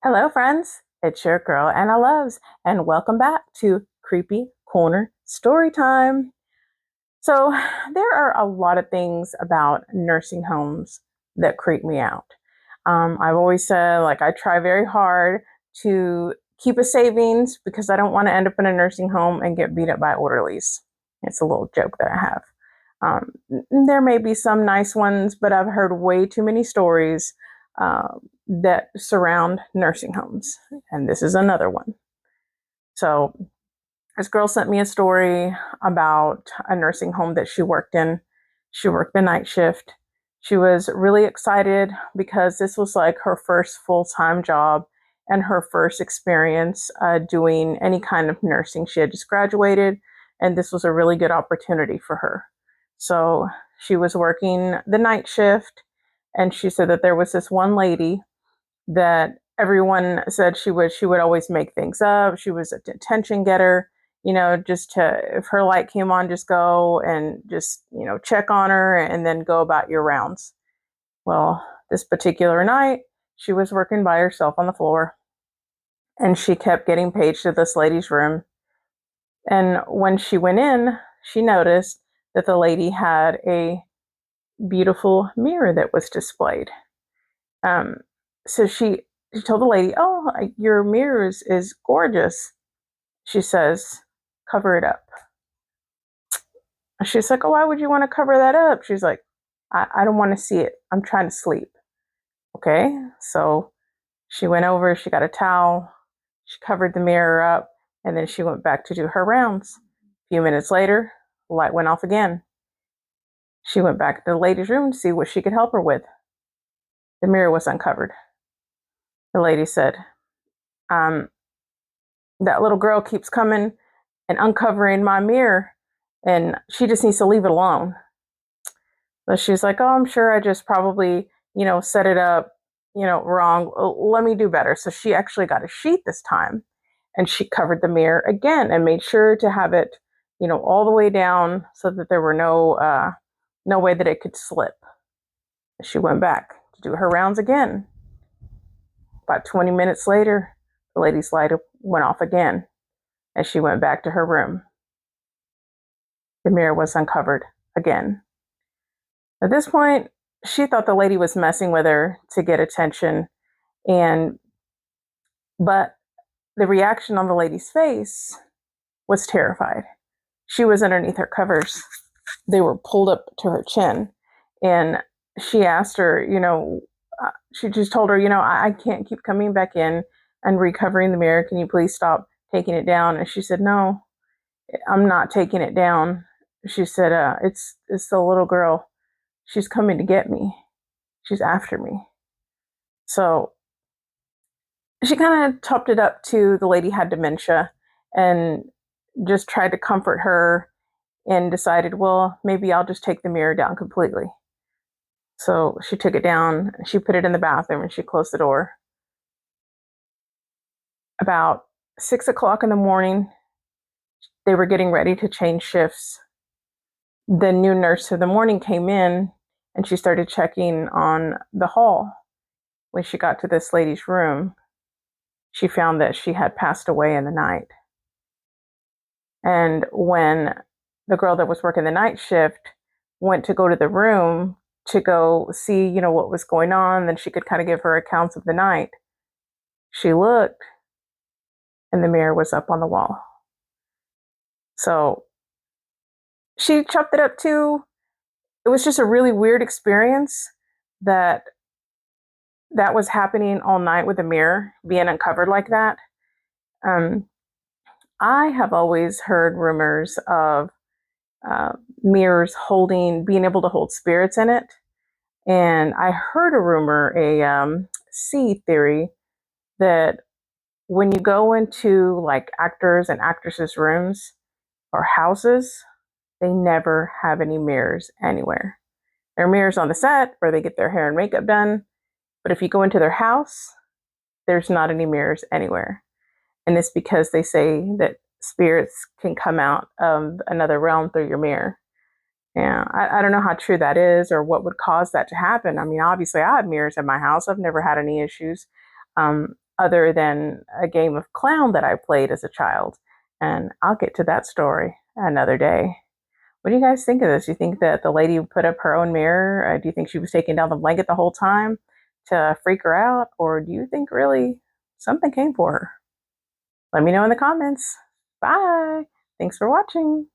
Hello, friends. It's your girl Anna Loves, and welcome back to Creepy Corner Story Time. So, there are a lot of things about nursing homes that creep me out. I've always said, I try very hard to keep a savings because I don't want to end up in a nursing home and get beat up by orderlies. It's a little joke that I have. There may be some nice ones, but I've heard way too many stories that surround nursing homes, and this is another one. So, this girl sent me a story about a nursing home that she worked in. She worked the night shift. She was really excited because this was like her first full time job and her first experience doing any kind of nursing. She had just graduated, and this was a really good opportunity for her. So she was working the night shift, and she said that there was this one lady that everyone said she would always make things up. She was a attention getter, just to, if her light came on, just go and just, check on her and then go about your rounds. Well, this particular night, she was working by herself on the floor, and she kept getting paged to this lady's room. And when she went in, she noticed that the lady had a beautiful mirror that was displayed. Um, so she told the lady, "Oh, your mirror is gorgeous." She says, "Cover it up." She's like, "Oh, why would you want to cover that up?" She's like, I don't want to see it. I'm trying to sleep." Okay. So she went over, she got a towel, she covered the mirror up, and then she went back to do her rounds. A few minutes later, the light went off again. She went back to the lady's room to see what she could help her with. The mirror was uncovered. The lady said, um, "That little girl keeps coming and uncovering my mirror, and she just needs to leave it alone." So she's like, "Oh, I'm sure I just probably, set it up, wrong. Let me do better." So she actually got a sheet this time, and she covered the mirror again and made sure to have it, all the way down so that there were no way that it could slip. She went back to do her rounds again. About 20 minutes later, the lady's light went off again, and she went back to her room. The mirror was uncovered again. At this point, she thought the lady was messing with her to get attention, and but the reaction on the lady's face was terrified. She was underneath her covers. They were pulled up to her chin, and she asked her, she just told her, I can't keep coming back in and recovering the mirror. Can you please stop taking it down? And she said, "No, I'm not taking it down." She said, it's the little girl. She's coming to get me. She's after me." So she kind of topped it up to the lady had dementia and just tried to comfort her and decided, well, maybe I'll just take the mirror down completely. So she took it down, she put it in the bathroom, and she closed the door. About 6 o'clock in the morning, they were getting ready to change shifts. The new nurse of the morning came in, and she started checking on the hall. When she got to this lady's room, she found that she had passed away in the night. And when the girl that was working the night shift went to go to the room to go see, what was going on, then she could kind of give her accounts of the night. She looked, and the mirror was up on the wall. So she chopped it up too. It was just a really weird experience that that was happening all night with the mirror being uncovered like that. Um, I have always heard rumors of uh, mirrors being able to hold spirits in it. And I heard a rumor, a sea theory, that when you go into like actors and actresses' rooms or houses, they never have any mirrors anywhere. There are mirrors on the set where they get their hair and makeup done, but if you go into their house, there's not any mirrors anywhere. And it's because they say that spirits can come out of another realm through your mirror. Yeah, I don't know how true that is or what would cause that to happen. I mean, obviously, I have mirrors in my house. I've never had any issues. other than a game of clown that I played as a child. And I'll get to that story another day. What do you guys think of this? Do you think that the lady put up her own mirror? Do you think she was taking down the blanket the whole time to freak her out? Or do you think really something came for her? Let me know in the comments. Bye. Thanks for watching.